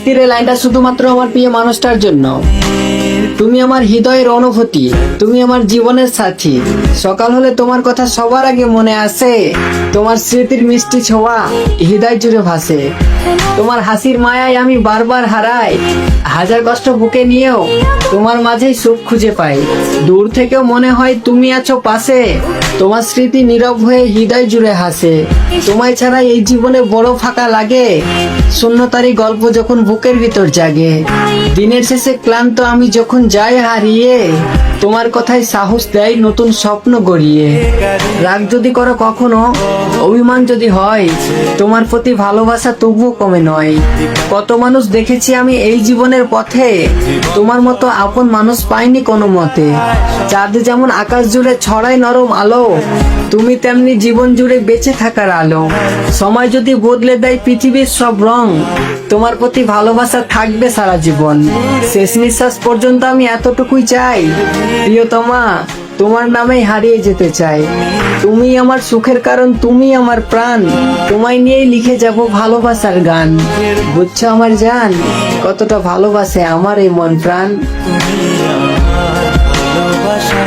আজকের এই লাইনটা শুধুমাত্র আমার প্রিয় মানুষটার জন্য। তুমি আমার হৃদয়ের অনুভূতি, তুমি আমার জীবনের সাথী। সকাল হলে তোমার কথা সবার আগে মনে আসে, তোমার স্মৃতির মিষ্টি ছোঁয়া হৃদয় জুড়ে ভাসে। তোমার হাসির মায়ায় আমি বারবার হারাই, হাজার কষ্ট বুকে নিয়েও তোমার মাঝেই সুখ খুঁজে পাই। দূর থেকেও মনে হয় তুমি আছো পাশে, তোমার স্মৃতি নীরব হয়ে হৃদয় জুড়ে হাসে। তোমায় ছাড়া এই জীবনে বড় ফাঁকা লাগে, শূন্যতারই গল্প যখন বুকের ভিতর জাগে। দিনের শেষে ক্লান্ত আমি যখন যাই হারিয়ে, তোমার কথাই সাহস দেয় নতুন স্বপ্ন গড়িয়ে। রাগ যদি করো কখনো, অভিমান যদি হয়, তোমার প্রতি ভালোবাসা তবুও কমে নয়। কত মানুষ দেখেছি আমি এই জীবনের পথে, তোমার মতো আপন মানুষ পাইনি কোনো মতে। চাঁদ যেমন আকাশ জুড়ে ছড়ায় নরম আলো, তুমি তেমনি জীবন জুড়ে বেঁচে থাকার আলো। সময় যদি বদলে দেয় পৃথিবীর সব রং, তোমার প্রতি ভালোবাসা থাকবে সারা জীবন। শেষ নিঃশ্বাস পর্যন্ত আমি এতটুকুই চাই, প্রিয়তমা তোমার নামেই হারিয়ে যেতে চাই। তুমি আমার সুখের কারণ, তুমি আমার প্রাণ, তোমায় নিয়েই লিখে যাব ভালোবাসার গান। বুঝছো আমার জান, কতটা ভালোবাসে আমার এই মন প্রাণ। ভালোবাসা